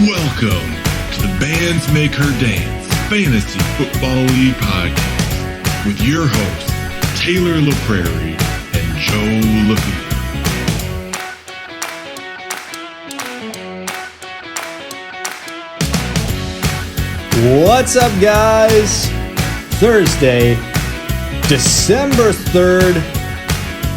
Welcome to the Bands Make Her Dance Fantasy Football League Podcast with your hosts, Taylor LaPrairie and Joe LaFever. What's up, guys? Thursday, December 3rd,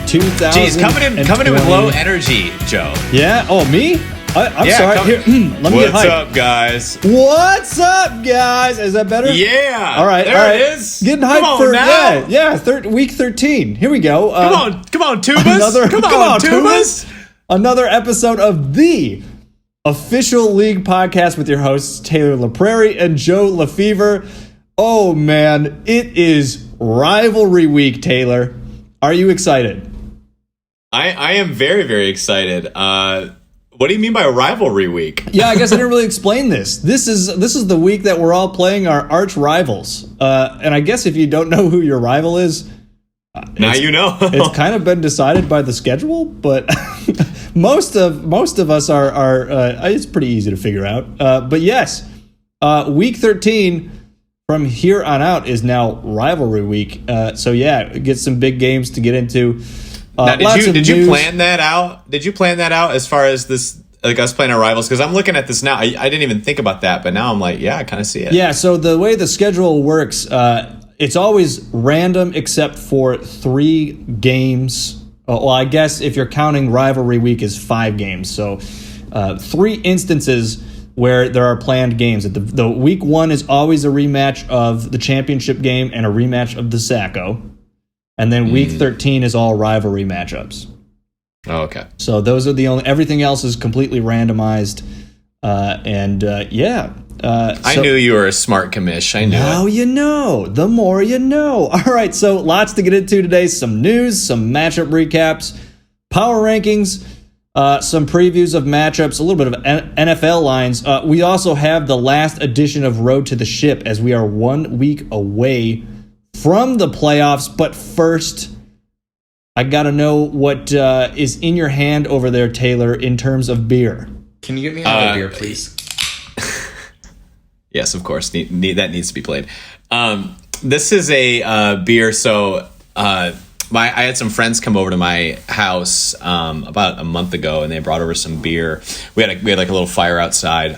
2000. Jeez, coming in with low energy, Joe. Yeah? Oh, me? I'm sorry. Here, let me get hyped. What's up, guys? What's up, guys? Is that better? Yeah. All right. There it is. Getting hyped come on for now. week 13. Here we go. Come on, Tubas. Come on, Tubas. Another episode of the official league podcast with your hosts Taylor LaPrairie and Joe LaFever. Oh man, it is rivalry week, Taylor. Are you excited? I am very, very excited. What do you mean by rivalry week? Yeah, I guess I didn't really explain this. This is the week that we're all playing our arch rivals. And I guess if you don't know who your rival is, now you know. It's kind of been decided by the schedule, but most of us are it's pretty easy to figure out. But yes, week 13 from here on out is now rivalry week. So yeah, get some big games to get into. Now, did you plan that out? Did you plan that out as far as this, like us playing our rivals? Because I'm looking at this now. I didn't even think about that, but now I'm like, yeah, I kind of see it. Yeah. So the way the schedule works, it's always random except for 3 games. Well, I guess if you're counting rivalry week is 5 games. So 3 instances where there are planned games. The week 1 is always a rematch of the championship game and a rematch of the Sacco. And then week 13 is all rivalry matchups. Oh, okay. So those are the only. Everything else is completely randomized. I knew you were a smart commish. I knew. Now you know. The more you know. All right. So lots to get into today. Some news, some matchup recaps, power rankings, some previews of matchups, a little bit of NFL lines. We also have the last edition of Road to the Ship as we are 1 week away from the playoffs. But first, I gotta know what is in your hand over there, Taylor, in terms of beer. Can you get me another beer, please? Yes, of course. That needs to be played. This is a beer. So I had some friends come over to my house about a month ago, and they brought over some beer. We had like a little fire outside,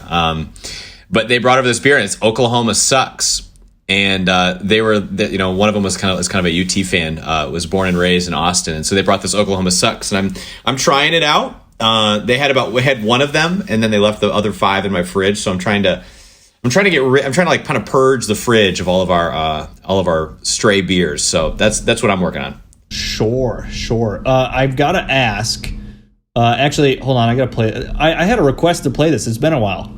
but they brought over this beer, and it's Oklahoma Sucks. And they were, one of them was kind of a UT fan. Was born and raised in Austin, and so they brought this Oklahoma Sucks, and I'm trying it out. We had one of them, and then they left the other 5 in my fridge. So I'm trying to like kind of purge the fridge of all of our stray beers. So that's what I'm working on. Sure. I've got to ask. Actually, hold on. I got to play. I had a request to play this. It's been a while.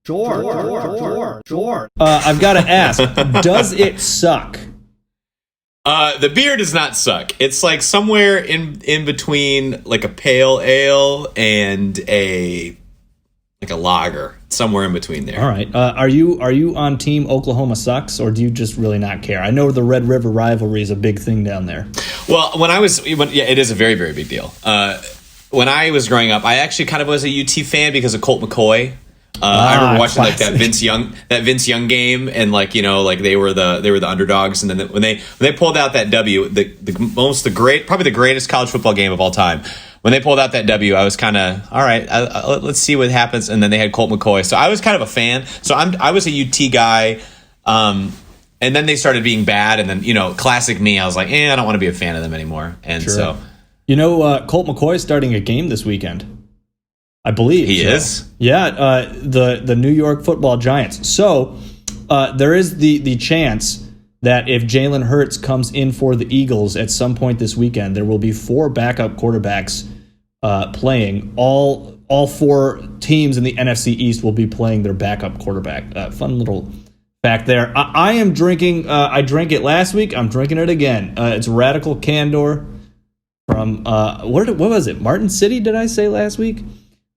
Sure. I've got to ask, does it suck? The beer does not suck. It's like somewhere in between like a pale ale and a lager. Somewhere in between there. All right. Are you on team Oklahoma Sucks, or do you just really not care? I know the Red River rivalry is a big thing down there. Well, it is a very, very big deal. When I was growing up, I actually kind of was a UT fan because of Colt McCoy. I remember watching classic. like that Vince Young game, and they were the underdogs, and then when they pulled out that W, probably the greatest college football game of all time. When they pulled out that W, I was kind of all right. Let's see what happens, and then they had Colt McCoy, so I was kind of a fan. So I was a UT guy, and then they started being bad, and then classic me, I was like, I don't want to be a fan of them anymore, and sure. So Colt McCoy is starting a game this weekend. I believe he is. Yeah, the New York Football Giants. So there is the chance that if Jalen Hurts comes in for the Eagles at some point this weekend, there will be 4 backup quarterbacks playing. All 4 teams in the NFC East will be playing their backup quarterback. Fun little fact there. I am drinking. I drank it last week. I'm drinking it again. It's Radical Candor from what was it? Martin City? Did I say last week?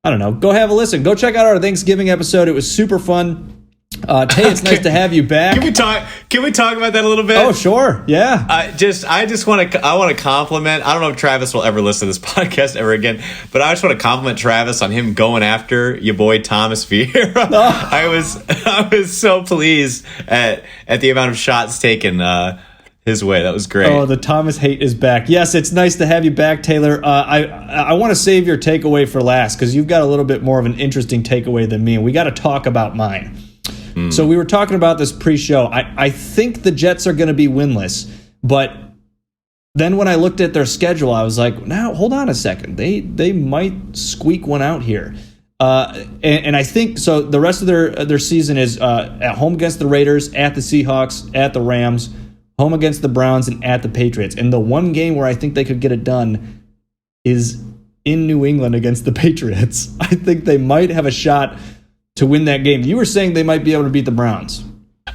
I don't know. Go have a listen. Go check out our Thanksgiving episode. It was super fun. Tay, it's nice to have you back. Can we talk about that a little bit? Oh, sure. Yeah. I just want to compliment. I don't know if Travis will ever listen to this podcast ever again, but I just want to compliment Travis on him going after your boy Thomas Vieira. Oh. I was so pleased at the amount of shots taken his way. That was great. Oh, the Thomas hate is back. Yes, it's nice to have you back, Taylor. I want to save your takeaway for last because you've got a little bit more of an interesting takeaway than me, and we got to talk about mine. So we were talking about this pre-show. I think the Jets are going to be winless, but then when I looked at their schedule, I was like, now hold on a second. They might squeak one out here. And I think so. The rest of their season is at home against the Raiders, at the Seahawks, at the Rams, home against the Browns, and at the Patriots. And the one game where I think they could get it done is in New England against the Patriots. I think they might have a shot to win that game. You were saying they might be able to beat the Browns.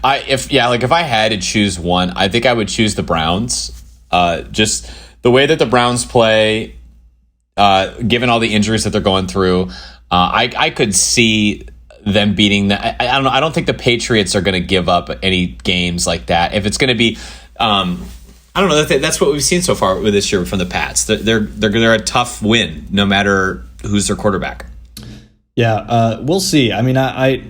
If I had to choose one, I think I would choose the Browns. Just the way that the Browns play, given all the injuries that they're going through, I could see them beating the. I don't know. I don't think the Patriots are going to give up any games like that. If it's going to be, I don't know. That's what we've seen so far with this year from the Pats. They're a tough win, no matter who's their quarterback. Yeah, we'll see. I mean, I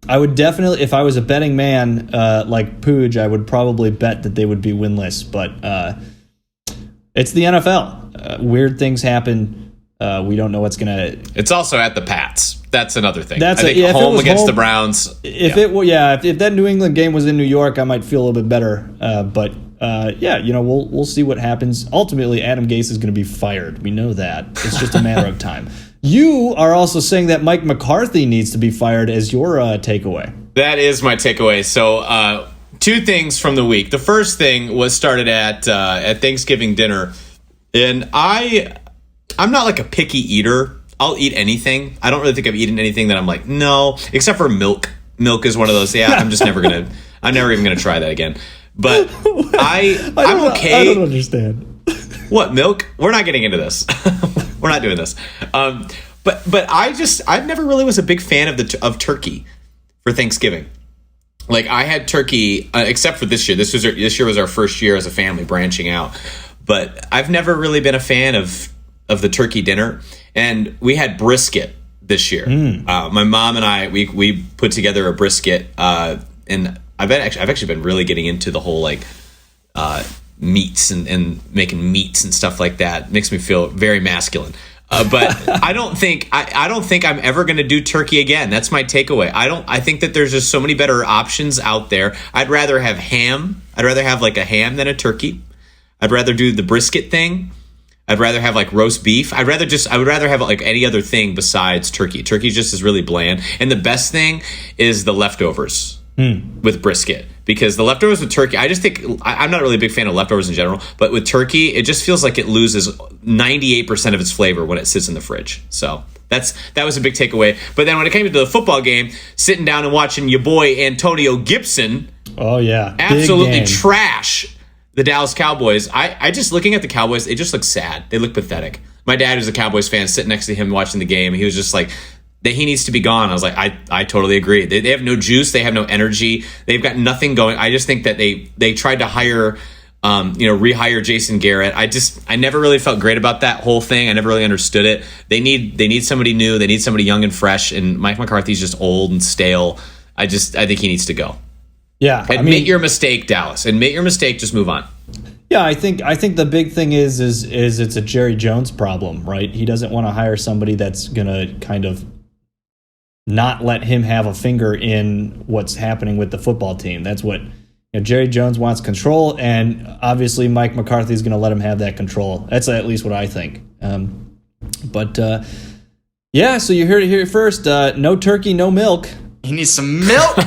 would definitely, if I was a betting man like Pooj, I would probably bet that they would be winless. But it's the NFL. Weird things happen. We don't know what's gonna. It's also at the Pats. That's another thing. That's I think home against the Browns. If that New England game was in New York, I might feel a little bit better. But we'll see what happens. Ultimately, Adam Gase is going to be fired. We know that. It's just a matter of time. You are also saying that Mike McCarthy needs to be fired as your takeaway. That is my takeaway. So, two things from the week. The first thing was started at Thanksgiving dinner, and I'm not like a picky eater. I'll eat anything. I don't really think I've eaten anything that I'm like, no, except for milk. Milk is one of those. Yeah, I'm never even gonna try that again. But I'm okay. I don't understand. What, milk? We're not getting into this. We're not doing this. But I've never really was a big fan of turkey for Thanksgiving. Like I had turkey, except for this year. This year was our first year as a family branching out. But I've never really been a fan of the turkey dinner. And we had brisket this year. My mom and I we put together a brisket, and I've actually been really getting into the whole like meats and making meats and stuff like that. It makes me feel very masculine. But I don't think I'm ever going to do turkey again. That's my takeaway. I think that there's just so many better options out there. I'd rather have ham. I'd rather have like a ham than a turkey. I'd rather do the brisket thing. I'd rather have like roast beef. I would rather have like any other thing besides turkey. Turkey just is really bland. And the best thing is the leftovers with brisket. Because the leftovers with turkey, I just think, I'm not really a big fan of leftovers in general, but with turkey, it just feels like it loses 98% of its flavor when it sits in the fridge. So that was a big takeaway. But then when it came to the football game, sitting down and watching your boy Antonio Gibson, oh yeah, absolutely trash the Dallas Cowboys. I just, looking at the Cowboys, they just look sad. They look pathetic. My dad, who's a Cowboys fan, sitting next to him watching the game, he was just like, he needs to be gone. I was like, I totally agree. They have no juice. They have no energy. They've got nothing going. I just think that they tried to hire, rehire Jason Garrett. I never really felt great about that whole thing. I never really understood it. They need somebody new. They need somebody young and fresh. And Mike McCarthy's just old and stale. I think he needs to go. Yeah. Admit your mistake, Dallas. Admit your mistake. Just move on. Yeah, I think the big thing is it's a Jerry Jones problem, right? He doesn't want to hire somebody that's gonna kind of not let him have a finger in what's happening with the football team. That's what Jerry Jones wants control, and obviously Mike McCarthy is going to let him have that control. That's at least what I think. So you heard it here first. No turkey, no milk. He needs some milk.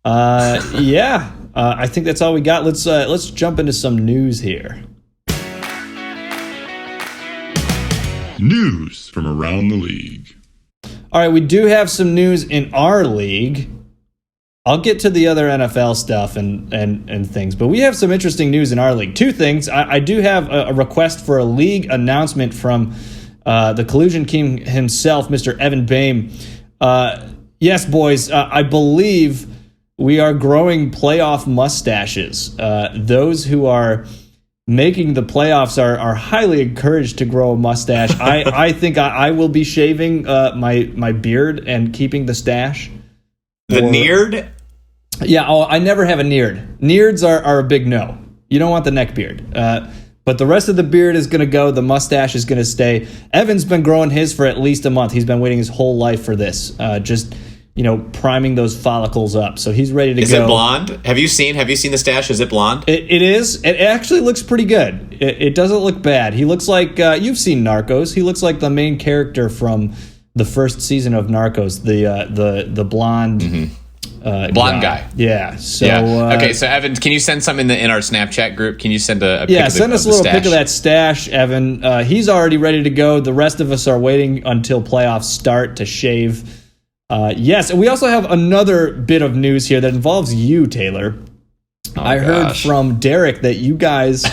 I think that's all we got. Let's jump into some news here. News from around the league. All right, we do have some news in our league. I'll get to the other NFL stuff and things, but we have some interesting news in our league. Two things. I do have a request for a league announcement from the Collusion King himself, Mr. Evan Boehm. Yes, boys. I believe we are growing playoff mustaches. Those who are making the playoffs are highly encouraged to grow a mustache. I think I will be shaving my beard and keeping the stash. The neared? Yeah, I never have a neared. Neards are a big no. You don't want the neck beard. But the rest of the beard is going to go. The mustache is going to stay. Evan's been growing his for at least a month. He's been waiting his whole life for this. Just priming those follicles up. So he's ready to go. Is it blonde? Have you seen the stash? Is it blonde? It is. It actually looks pretty good. It doesn't look bad. He looks like you've seen Narcos. He looks like the main character from the first season of Narcos. The blonde. Mm-hmm. Blonde guy. Yeah. So okay. So Evan, can you send some in our Snapchat group? Can you send a pic of send us a little pic of that stash, Evan. He's already ready to go. The rest of us are waiting until playoffs start to shave. Yes, and we also have another bit of news here that involves you, Taylor. I heard from Derek that you guys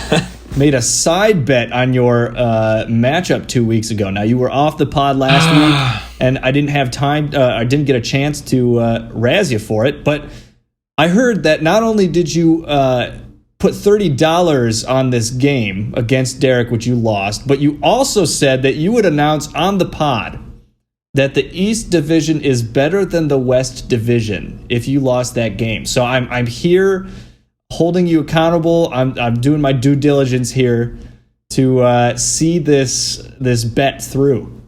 made a side bet on your matchup 2 weeks ago. Now, you were off the pod last week, and I didn't have time. I didn't get a chance to razz you for it, but I heard that not only did you put $30 on this game against Derek, which you lost, but you also said that you would announce on the pod that the East Division is better than the West Division if you lost that game. So I'm here holding you accountable. I'm doing my due diligence here to see this bet through.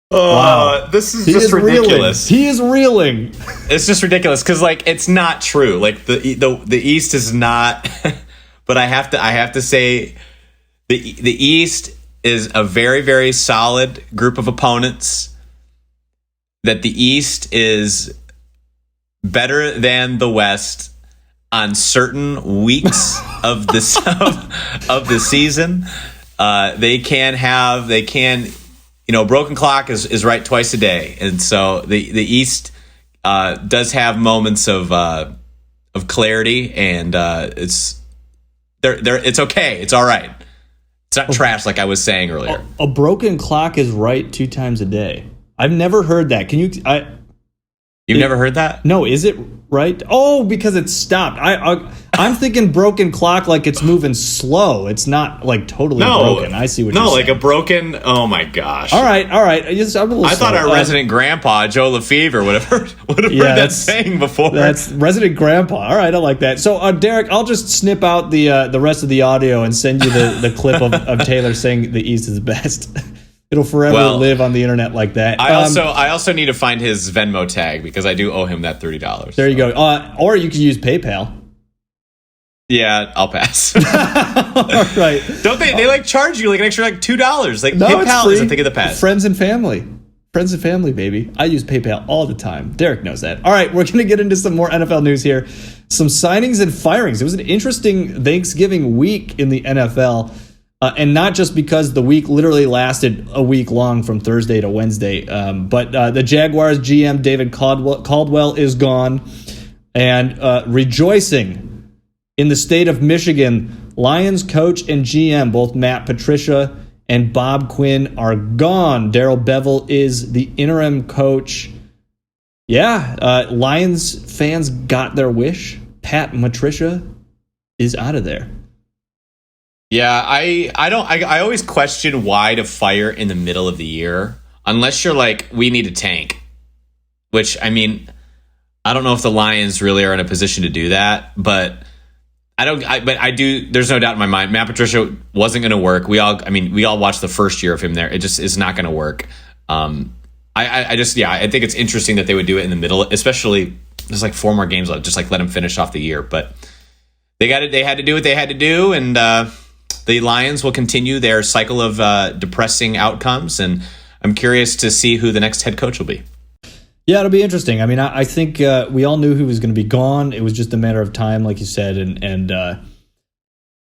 Wow. This is just ridiculous. He is reeling. It's just ridiculous because it's not true. Like the East is not. But I have to say the East is a very, very solid group of opponents. That the East is better than the West on certain weeks of the season. They can. Broken clock is right twice a day, and so the East does have moments of clarity, and it's okay. It's all right. It's not trash like I was saying earlier. A broken clock is right 2 times a day. I've never heard that. Can you? You've never heard that? No, is it right? Oh, because it's stopped. I'm thinking broken clock like it's moving slow. It's not like totally broken. I see what you're saying. No, like a broken. Oh my gosh! All right. I thought our resident grandpa Joe Lefevre would have heard that saying before. That's resident grandpa. All right, I like that. So, Derek, I'll just snip out the rest of the audio and send you the clip of Taylor saying the East is the best. It'll forever live on the internet like that. I also need to find his Venmo tag because I do owe him that $30. There you go. Or you could use PayPal. Yeah, I'll pass. All right. Don't they charge you an extra $2? No, PayPal is a thing of the past. Friends and family, baby. I use PayPal all the time. Derek knows that. All right, we're going to get into some more NFL news here. Some signings and firings. It was an interesting Thanksgiving week in the NFL. And not just because the week literally lasted a week long from Thursday to Wednesday, but the Jaguars GM David Caldwell is gone, and rejoicing in the state of Michigan, Lions coach and GM, both Matt Patricia and Bob Quinn, are gone. Darrell Bevell is the interim coach. Yeah, Lions fans got their wish. Pat Patricia is out of there. Yeah, I always question why to fire in the middle of the year unless you're like, we need a tank. Which, I mean, I don't know if the Lions really are in a position to do that, but I do. There's no doubt in my mind, Matt Patricia wasn't going to work. We all watched the first year of him there. It just is not going to work. I think it's interesting that they would do it in the middle, especially there's 4 more games left. Just let him finish off the year, but they got it. They had to do what they had to do, and the Lions will continue their cycle of depressing outcomes, and I'm curious to see who the next head coach will be. Yeah, it'll be interesting. I mean, I think we all knew who was going to be gone. It was just a matter of time, like you said,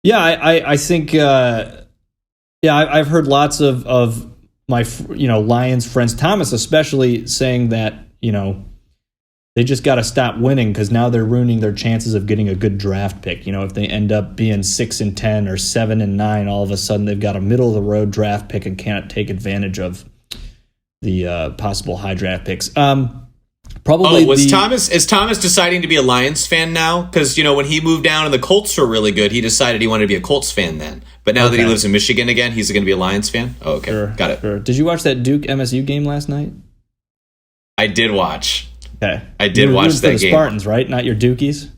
I think I've heard lots of my Lions friends, Thomas especially, saying that they just got to stop winning because now they're ruining their chances of getting a good draft pick. If they end up being 6-10 or 7-9, all of a sudden they've got a middle of the road draft pick and can't take advantage of possible high draft picks. Probably. Is Thomas deciding to be a Lions fan now? Because when he moved down and the Colts were really good, he decided he wanted to be a Colts fan then. But now that he lives in Michigan again, he's going to be a Lions fan. Oh, okay, got it. Sure. Did you watch that Duke MSU game last night? I did watch. Okay, I did watch that game. Spartans, right? Not your Dukies.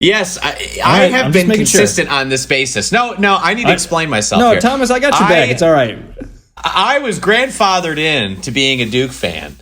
Yes, I have been consistent on this basis. No, I need to explain myself. No, here. Thomas, I got your back. It's all right. I was grandfathered in to being a Duke fan.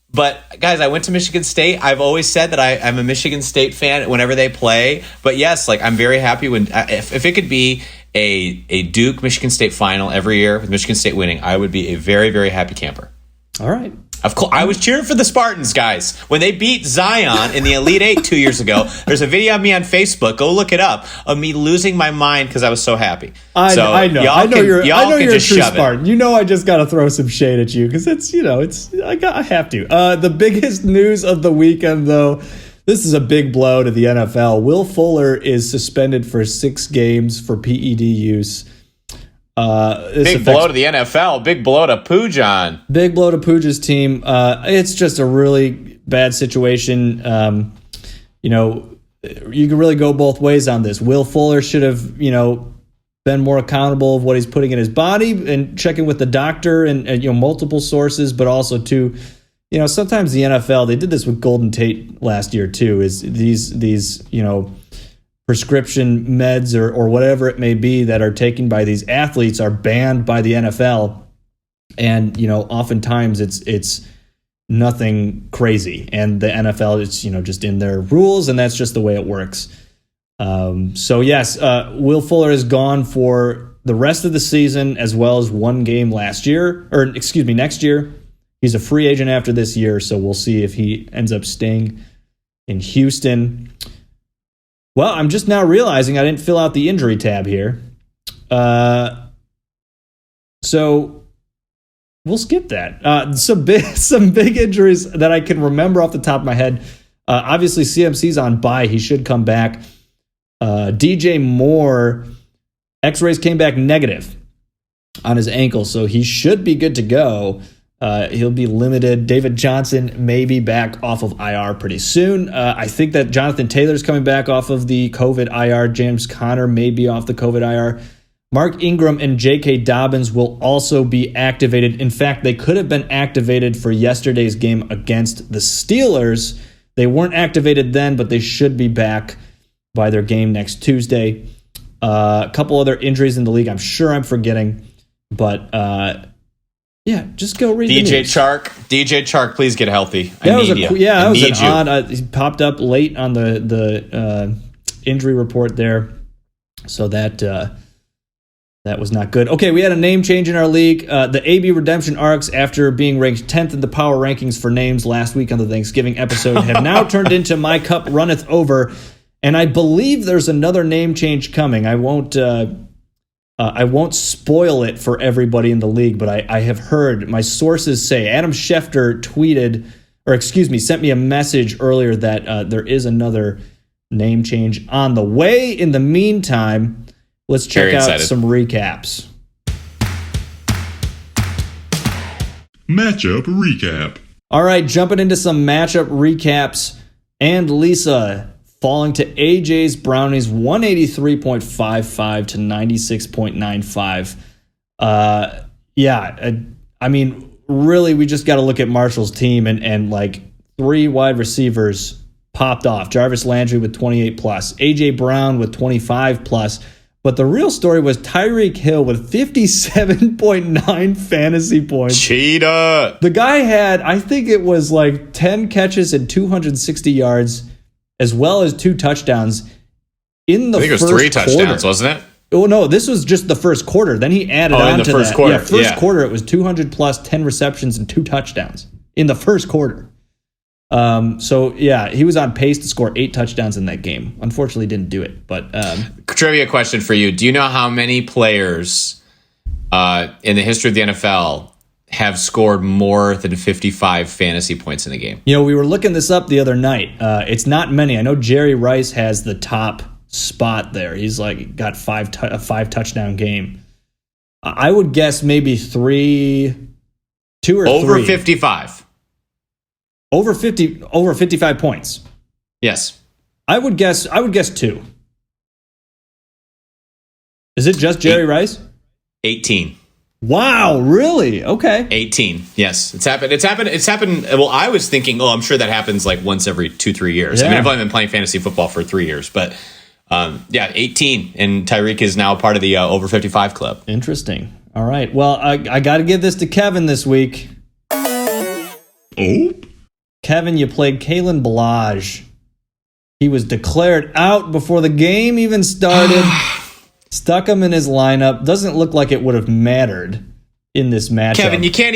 But, guys, I went to Michigan State. I've always said that I'm a Michigan State fan whenever they play. But, yes, I'm very happy when if it could be a Duke-Michigan State final every year with Michigan State winning, I would be a very, very happy camper. All right. Of course, I was cheering for the Spartans, guys. When they beat Zion in the Elite Eight 2 years ago, there's a video of me on Facebook. Go look it up of me losing my mind because I was so happy. I know you're a true Spartan. I just got to throw some shade at you because I have to. The biggest news of the weekend, though, this is a big blow to the NFL. Will Fuller is suspended for 6 games for PED use. Big blow to the NFL. Big blow to Pujan. Big blow to Puja's team. It's just a really bad situation. You can really go both ways on this. Will Fuller should have, been more accountable of what he's putting in his body and checking with the doctor and multiple sources, but also too, sometimes the NFL, they did this with Golden Tate last year too, is these prescription meds or whatever it may be that are taken by these athletes are banned by the NFL. And, oftentimes it's nothing crazy. And the NFL is, just in their rules, and that's just the way it works. So yes, Will Fuller is gone for the rest of the season as well as one game next year. He's a free agent after this year, so we'll see if he ends up staying in Houston. Well, I'm just now realizing I didn't fill out the injury tab here. So we'll skip that. Some big injuries that I can remember off the top of my head. Obviously, CMC's on bye. He should come back. DJ Moore, X-rays came back negative on his ankle, so he should be good to go. He'll be limited. David Johnson may be back off of IR pretty soon. I think that Jonathan Taylor's coming back off of the COVID IR. James Conner may be off the COVID IR. Mark Ingram and J.K. Dobbins will also be activated. In fact, they could have been activated for yesterday's game against the Steelers. They weren't activated then, but they should be back by their game next Tuesday. A couple other injuries in the league I'm sure I'm forgetting, but yeah, just go read DJ Chark, please get healthy. He popped up late on the injury report there, so that was not good. Okay, we had a name change in our league. The AB Redemption Arcs, after being ranked 10th in the power rankings for names last week on the Thanksgiving episode, have now turned into My Cup Runneth Over, and I believe there's another name change coming. I won't spoil it for everybody in the league, but I have heard, my sources say, Adam Schefter sent me a message earlier that there is another name change on the way. In the meantime, let's check out some recaps. Matchup recap. All right, jumping into some matchup recaps. And Lisa falling to AJ's Brownies 183.55 to 96.95. I mean, really, we just got to look at Marshall's team and like 3 wide receivers popped off. Jarvis Landry with 28 plus, AJ Brown with 25 plus. But the real story was Tyreek Hill with 57.9 fantasy points. Cheetah. The guy had, I think it was like 10 catches and 260 yards, as well as 2 touchdowns in the first quarter. I think it was 3 touchdowns, wasn't it? Oh, no, this was just the first quarter. Then he added on to that. Quarter. First quarter, it was 200 plus, 10 receptions, and 2 touchdowns in the first quarter. So, yeah, he was on pace to score 8 touchdowns in that game. Unfortunately, didn't do it. But trivia question for you. Do you know how many players in the history of the NFL have scored more than 55 fantasy points in a game? We were looking this up the other night. It's not many. I know Jerry Rice has the top spot there. He's got a 5 touchdown game. I would guess maybe 2 2 or over 3? 55. Over 55 points. Yes. I would guess 2. Is it just Jerry Rice? 18. Wow, really? Okay. 18. Yes. It's happened. Well, I was thinking, I'm sure that happens like once every 2-3 years. Yeah. I mean, I've only been playing fantasy football for 3 years, but 18. And Tyreek is now part of the over 55 club. Interesting. All right. Well, I got to give this to Kevin this week. Oh? Kevin, you played Kalen Ballage. He was declared out before the game even started. Stuck him in his lineup. Doesn't look like it would have mattered in this matchup. Kevin, you can't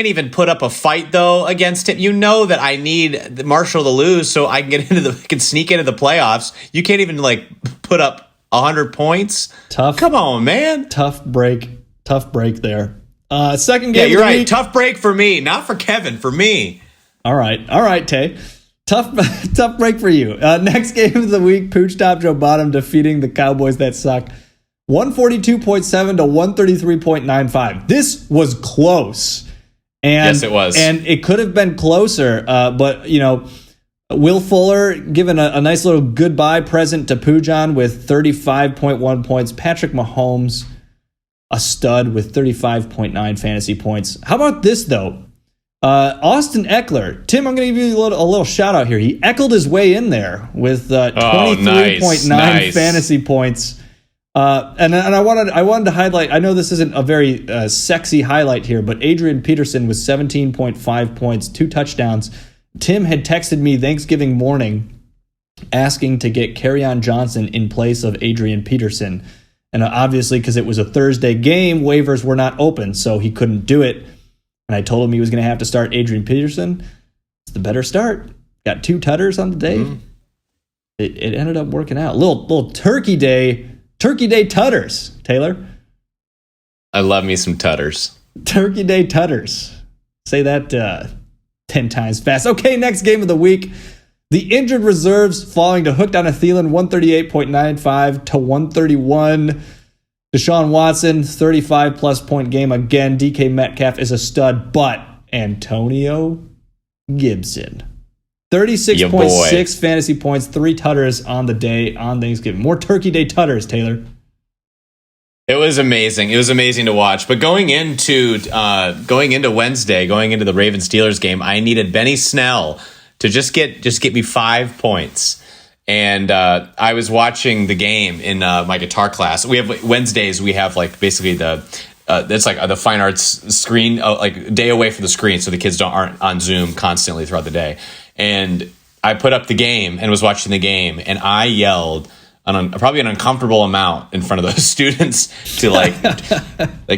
even put up a fight though against him. You know that I need Marshall to lose so I can sneak into the playoffs. You can't even like put up 100 points. Tough. Come on, man. Tough break there. Second game. Yeah, you're of the right. week. Tough break for me, not for Kevin. For me. All right, Tay. Tough break for you. Next game of the week, Pooch Top Joe Bottom defeating the Cowboys that suck. 142.7 to 133.95. This was close. And, yes, it was. And it could have been closer, but, Will Fuller giving a nice little goodbye present to Pujon with 35.1 points. Patrick Mahomes, a stud with 35.9 fantasy points. How about this, though? Austin Eckler. Tim, I'm going to give you a little shout out here. He eckled his way in there with 23.9 fantasy points. And I wanted to highlight, I know this isn't a very sexy highlight here, but Adrian Peterson with 17.5 points, 2 touchdowns. Tim had texted me Thanksgiving morning asking to get Kerryon Johnson in place of Adrian Peterson. And obviously, because it was a Thursday game, waivers were not open, so he couldn't do it. And I told him he was going to have to start Adrian Peterson. It's the better start. Got 2 tutters on the day. Mm-hmm. It ended up working out. Little Turkey Day tutters, Taylor. I love me some tutters. Turkey Day tutters. Say that 10 times fast. Okay, next game of the week. The injured reserves falling to Hooked on a Thielen, 138.95 to 131. Deshaun Watson, 35-plus point game again. DK Metcalf is a stud, but Antonio Gibson, 36.6 fantasy points, 3 tutters on the day on Thanksgiving. More Turkey Day tutters, Taylor. It was amazing. It was amazing to watch. But going into Wednesday, going into the Ravens-Steelers game, I needed Benny Snell to just get me 5 points. And I was watching the game in my guitar class. We have Wednesdays. We have like basically it's like the fine arts screen, like day away from the screen, so the kids aren't on Zoom constantly throughout the day. And I put up the game and was watching the game, and I yelled probably an uncomfortable amount in front of those students to like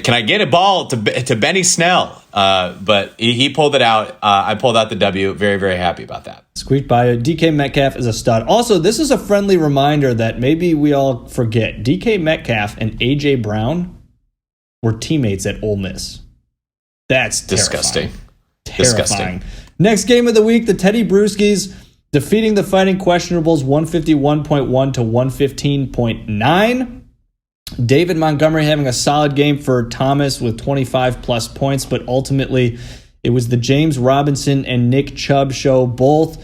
can I get a ball to Benny Snell? But he pulled it out. I pulled out the W. Very, very happy about that. Squeaked by. DK Metcalf is a stud. Also, this is a friendly reminder that maybe we all forget. DK Metcalf and A.J. Brown were teammates at Ole Miss. That's disgusting. Terrifying. Next game of the week, the Teddy Brewskis defeating the Fighting Questionables 151.1 to 115.9. David Montgomery having a solid game for Thomas with 25-plus points, but ultimately it was the James Robinson and Nick Chubb show, both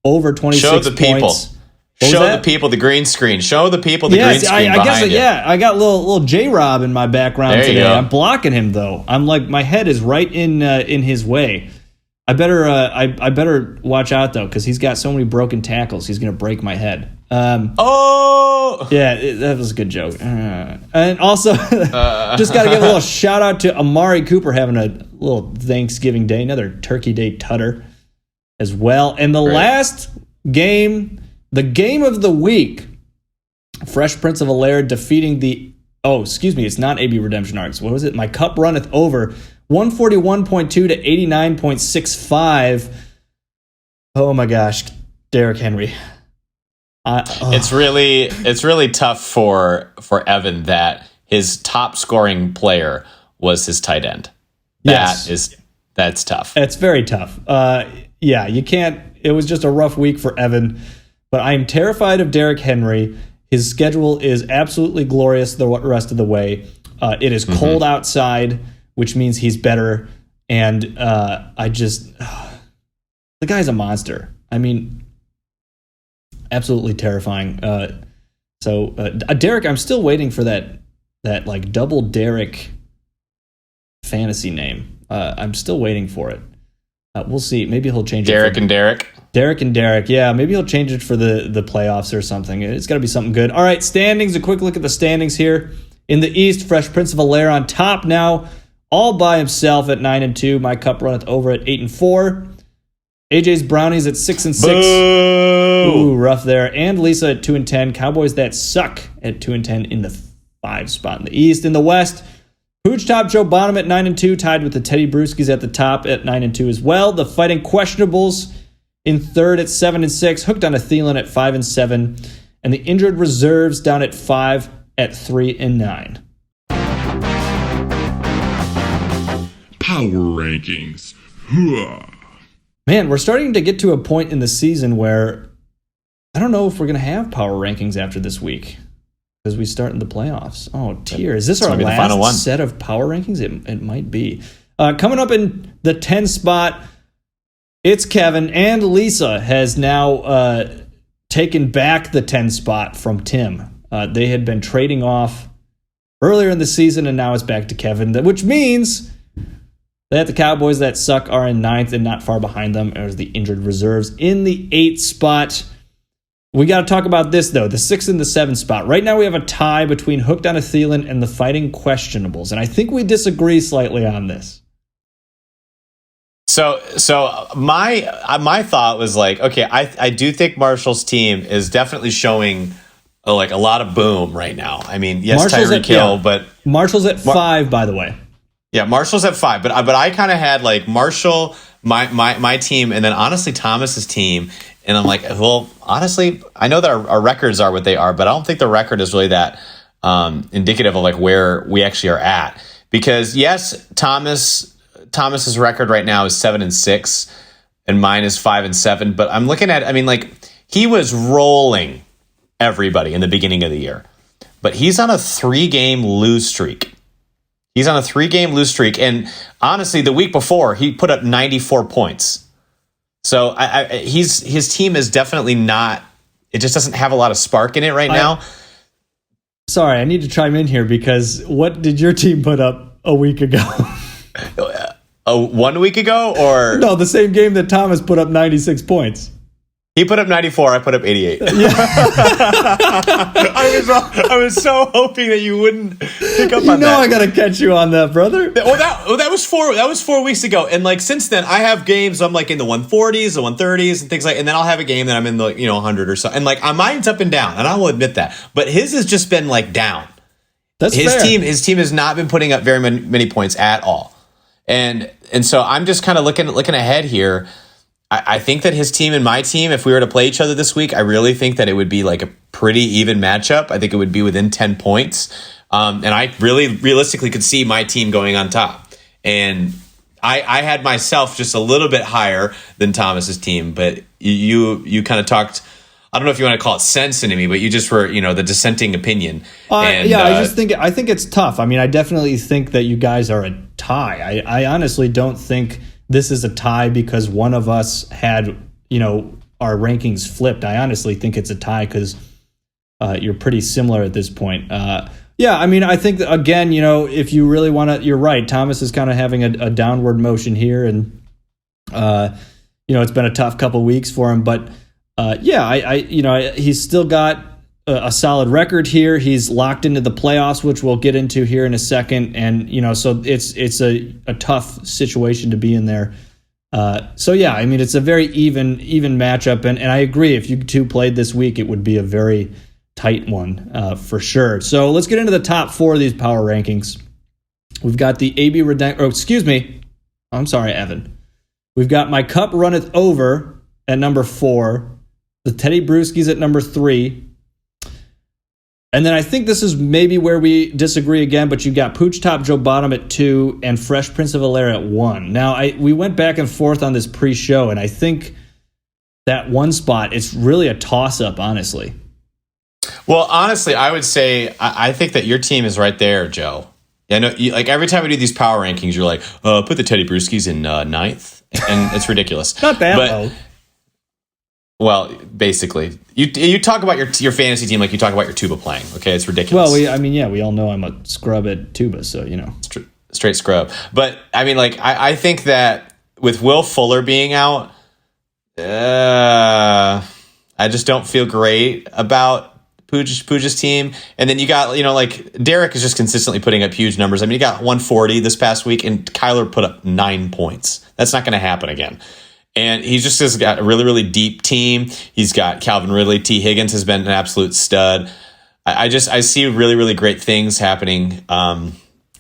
over 26 points. Show the people. Show the people the green screen. Show the people the green screen I guess, behind it. Yeah, I got little J-Rob in my background there today. I'm blocking him, though. I'm like, my head is right in his way. I better watch out, though, because he's got so many broken tackles. He's going to break my head. Yeah, that was a good joke. And also, just got to give a little shout out to Amari Cooper having a little Thanksgiving Day, another Turkey Day tutter as well. And the last game, the game of the week, Fresh Prince of Bel-Air defeating it's not AB Redemption Arcs. What was it? My Cup Runneth Over, 141.2 to 89.65. Oh my gosh, Derrick Henry. It's really tough for Evan that his top scoring player was his tight end. That's tough. It's very tough. You can't. It was just a rough week for Evan, but I am terrified of Derrick Henry. His schedule is absolutely glorious the rest of the way. It is cold outside, which means he's better. And the guy's a monster. I mean, absolutely terrifying. Derek, I'm still waiting for that like double Derek fantasy name. I'm still waiting for it. We'll see. Maybe he'll change it. Derek and Derek. Yeah, maybe he'll change it for the playoffs or something. It's got to be something good. All right, standings. A quick look at the standings here. In the East, Fresh Prince of Bel-Air on top now, all by himself at 9-2. My cup runneth over at 8-4. AJ's Brownies at 6-6. Ooh, rough there. And Lisa at 2-10. Cowboys that suck at 2-10 in the 5 spot in the East. In the West, Hooch Top Joe Bonham at 9-2, tied with the Teddy Brewskis at the top at 9-2 as well. The Fighting Questionables in third at 7-6. Hooked on a Thielen at 5-7. And the Injured Reserves down at 5 at 3-9. Power rankings. Hooah. Man, we're starting to get to a point in the season where I don't know if we're going to have power rankings after this week because we start in the playoffs. Oh, dear. Is this our last set of power rankings? It might be. Coming up in the 10 spot, it's Kevin, and Lisa has now taken back the 10 spot from Tim. They had been trading off earlier in the season, and now it's back to Kevin, which means that the Cowboys that suck are in 9th, and not far behind them are the Injured Reserves in the 8th spot. We got to talk about this, though, the 6th and the 7th spot. Right now we have a tie between Hooked on a Thielen and the Fighting Questionables, and I think we disagree slightly on this. So my thought was like, okay, I do think Marshall's team is definitely showing like a lot of boom right now. I mean, yes, Tyreek Hill, but Marshall's at 5, by the way. Yeah, Marshall's at 5, but I kind of had like Marshall, my team, and then honestly Thomas's team, and I'm like, well, honestly, I know that our records are what they are, but I don't think the record is really that indicative of like where we actually are at, because yes, Thomas's record right now is 7-6, and mine is 5-7, but I'm looking at, I mean, like he was rolling everybody in the beginning of the year, but he's on a 3-game lose streak. And honestly, the week before, he put up 94 points. So his team is definitely not, it just doesn't have a lot of spark in it right now. Sorry, I need to chime in here because what did your team put up a week ago? 1 week ago, or? No, the same game that Thomas put up 96 points. He put up 94. I put up 88. Yeah. I was so hoping that you wouldn't pick up on that. I gotta catch you on that, brother. That was 4 weeks ago, and like since then, I have games I'm like in the 140s, the 130s, and things like, and then I'll have a game that I'm in the 100 or so, and like mine's up and down, and I will admit that, but his has just been like down. That's fair. His team has not been putting up very many points at all, and so I'm just kind of looking ahead here. I think that his team and my team, if we were to play each other this week, I really think that it would be like a pretty even matchup. I think it would be within 10 points. And I really realistically could see my team going on top. And I had myself just a little bit higher than Thomas's team, but you kind of talked, I don't know if you want to call it sense into me, but you just were, the dissenting opinion. I think it's tough. I mean, I definitely think that you guys are a tie. I honestly don't think this is a tie because one of us had, our rankings flipped. I honestly think it's a tie because you're pretty similar at this point. I mean, I think, again, if you really want to, you're right. Thomas is kind of having a downward motion here, and, it's been a tough couple weeks for him. But, he's still got a solid record here. He's locked into the playoffs, which we'll get into here in a second. And, so it's a tough situation to be in there. I mean, it's a very even matchup. And I agree. If you two played this week, it would be a very tight one for sure. So let's get into the top 4 of these power rankings. We've got the I'm sorry, Evan. We've got My Cup Runneth Over at number 4, the Teddy Brewskis at number 3. And then I think this is maybe where we disagree again, but you got Pooch Top Joe Bottom at 2 and Fresh Prince of Bel-Air at 1. Now, we went back and forth on this pre-show, and I think that one spot, it's really a toss-up, honestly. Well, honestly, I would say I think that your team is right there, Joe. Yeah, no, like every time we do these power rankings, you're like, put the Teddy Brewskis in ninth, and it's ridiculous. Not that low. Well, basically, you talk about your fantasy team like you talk about your tuba playing. Okay, it's ridiculous. Well, we all know I'm a scrub at tuba, so straight scrub. But I mean, like I think that with Will Fuller being out, I just don't feel great about Pooja's team. And then you got, like Derek is just consistently putting up huge numbers. I mean, he got 140 this past week, and Kyler put up 9 points. That's not going to happen again. And he just has got a really, really deep team. He's got Calvin Ridley. T. Higgins has been an absolute stud. I see really, really great things happening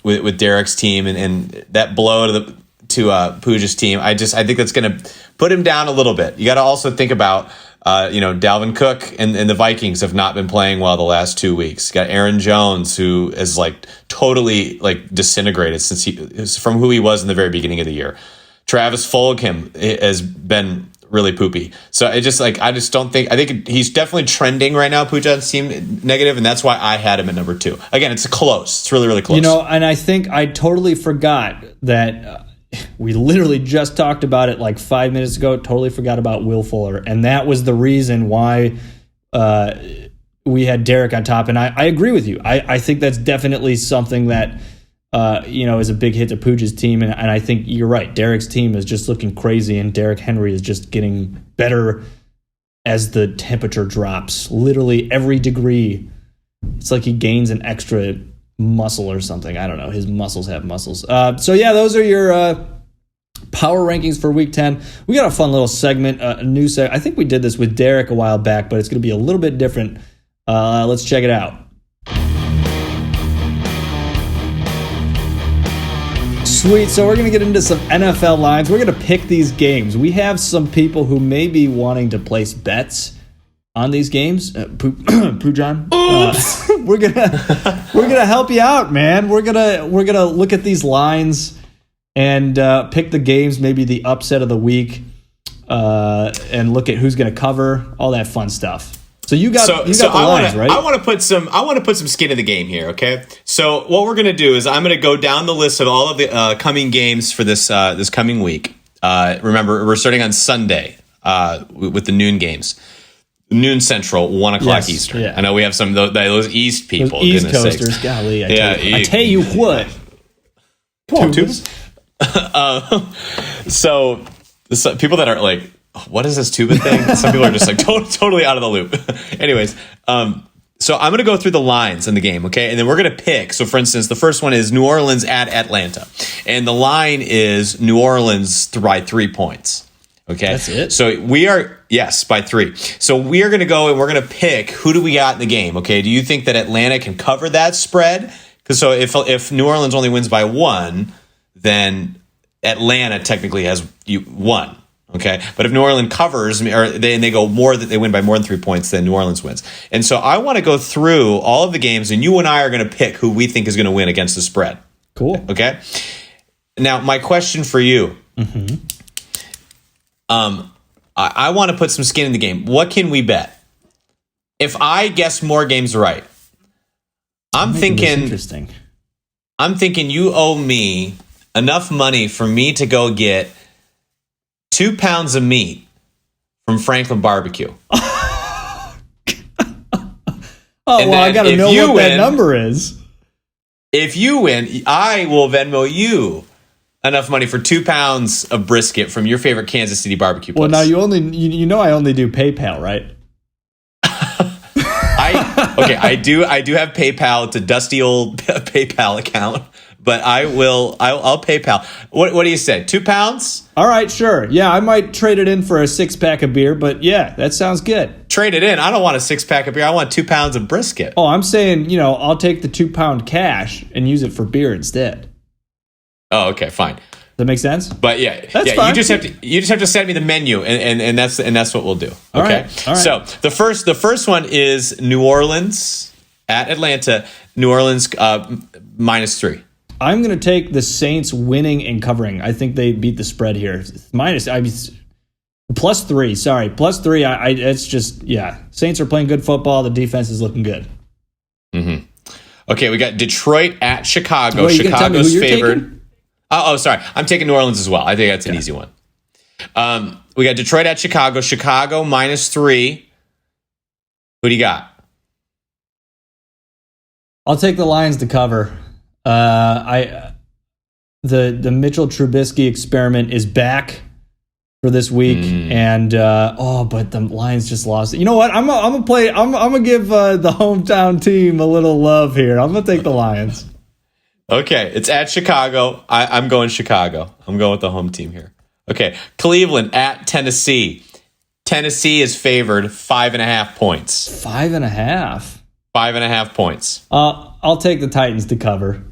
with Derek's team, and that blow to Pooja's team. I think that's going to put him down a little bit. You got to also think about Dalvin Cook and the Vikings have not been playing well the last 2 weeks. You got Aaron Jones, who is like totally like disintegrated from who he was in the very beginning of the year. Travis Fulgham has been really poopy. So I think he's definitely trending right now. Pooja's team negative, and that's why I had him at number 2. Again, it's close. It's really, really close. And I think I totally forgot that we literally just talked about it like 5 minutes ago. Totally forgot about Will Fuller, and that was the reason why we had Derek on top. And I agree with you. I think that's definitely something that is a big hit to Pooja's team, and I think you're right. Derek's team is just looking crazy, and Derek Henry is just getting better as the temperature drops. Literally every degree, it's like he gains an extra muscle or something. I don't know. His muscles have muscles. So yeah, those are your power rankings for Week 10. We got a fun little segment, a new segment. I think we did this with Derek a while back, but it's going to be a little bit different. Let's check it out. Sweet. So we're going to get into some NFL lines. We're going to pick these games. We have some people who may be wanting to place bets on these games. Poojan. We're gonna help you out, man. We're gonna look at these lines and pick the games, maybe the upset of the week, and look at who's gonna cover, all that fun stuff. So you got the lines, right? I want to put some skin in the game here. Okay. So what we're gonna do is I'm gonna go down the list of all of the coming games for this coming week. Remember, we're starting on Sunday with the noon games. Noon Central, 1 o'clock Eastern. Yeah. I know we have some of those East people. Those East Coasters, golly. I tell you what. Come on, tubes. So people that are like, what is this tuba thing? Some people are just like totally out of the loop. Anyways, so I'm going to go through the lines in the game, okay? And then we're going to pick. So, for instance, the first one is New Orleans at Atlanta. And the line is New Orleans by 3 points. Okay. That's it. So we are, yes, by 3. So we are going to go and we're going to pick who do we got in the game. Okay. Do you think that Atlanta can cover that spread? Because so if New Orleans only wins by 1, then Atlanta technically has 1. Okay. But if New Orleans covers or they go more, that they win by more than 3 points, then New Orleans wins. And so I want to go through all of the games, and you and I are going to pick who we think is going to win against the spread. Cool. Okay. Now, my question for you. Mm-hmm. I want to put some skin in the game. What can we bet? If I guess more games right, I'm thinking you owe me enough money for me to go get 2 pounds of meat from Franklin Barbecue. I got to know what that number is. If you win, I will Venmo you enough money for 2 pounds of brisket from your favorite Kansas City barbecue place. Well, now I only do PayPal, right? I do have PayPal. It's a dusty old PayPal account, but I'll PayPal. What do you say? 2 pounds? All right, sure. Yeah, I might trade it in for a 6-pack of beer, but yeah, that sounds good. Trade it in. I don't want a 6-pack of beer. I want 2 pounds of brisket. Oh, I'm saying, I'll take the 2-pound cash and use it for beer instead. Oh, okay, fine. That make sense? But yeah, fine. you just have to send me the menu, and that's what we'll do. Okay. All right. So the first one is New Orleans at Atlanta. New Orleans -3. I'm going to take the Saints winning and covering. I think they beat the spread here. +3. Sorry, +3. It's just Saints are playing good football. The defense is looking good. Mm-hmm. Okay, we got Detroit at Chicago. Wait, you gonna tell me who Chicago's you're favored. taking? Oh, sorry. I'm taking New Orleans as well. I think that's an easy one. We got Detroit at Chicago. Chicago -3. Who do you got? I'll take the Lions to cover. The Mitchell Trubisky experiment is back for this week, and but the Lions just lost. You know what? I'm gonna give the hometown team a little love here. I'm gonna take the Lions. Okay, it's at Chicago. I'm going Chicago. I'm going with the home team here. Okay, Cleveland at Tennessee. Tennessee is favored 5.5 points. 5.5. 5.5 points. I'll take the Titans to cover.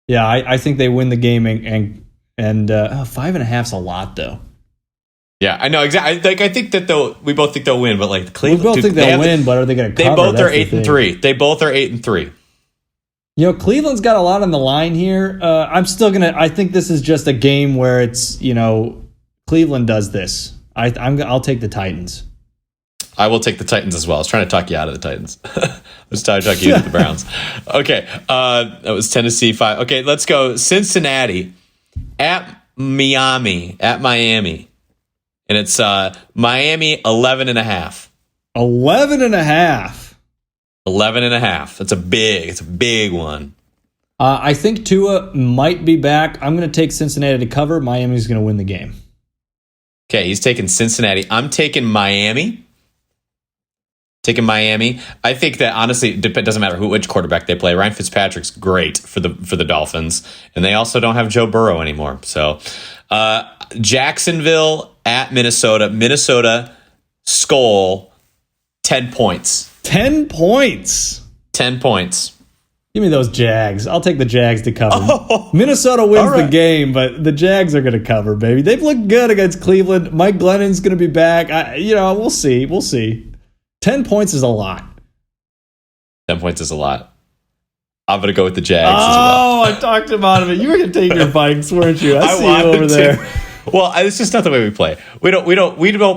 Yeah, I think they win the game, and 5.5's a lot though. Yeah, I know exactly. Like I think that we both think they'll win, but like Cleveland, We both think they'll win, but are they going to cover? They both are 8-3. They both are 8-3. You know, Cleveland's got a lot on the line here. I'm still gonna. I think this is just a game where it's Cleveland does this. I'll take the Titans. I will take the Titans as well. I was trying to talk you out of the Titans. I was trying to talk you into the Browns. Okay, that was Tennessee 5. Okay, let's go Cincinnati at Miami, and it's Miami 11.5. 11.5. 11.5. It's a big one. I think Tua might be back. I'm going to take Cincinnati to cover. Miami's going to win the game. Okay, he's taking Cincinnati. I'm taking Miami. I think that honestly, it doesn't matter which quarterback they play. Ryan Fitzpatrick's great for the Dolphins, and they also don't have Joe Burrow anymore. So, Jacksonville at Minnesota. Minnesota Skol 10 points. 10 points. 10 points. Give me those Jags. I'll take the Jags to cover. Minnesota wins the game, but the Jags are going to cover, baby. They've looked good against Cleveland. Mike Glennon's going to be back. We'll see. 10 points is a lot. 10 points is a lot. I'm going to go with the Jags as well. Oh, I talked him out of it. You were going to take your Vikings, weren't you? I see you over there. Well, it's just not the way we play. We don't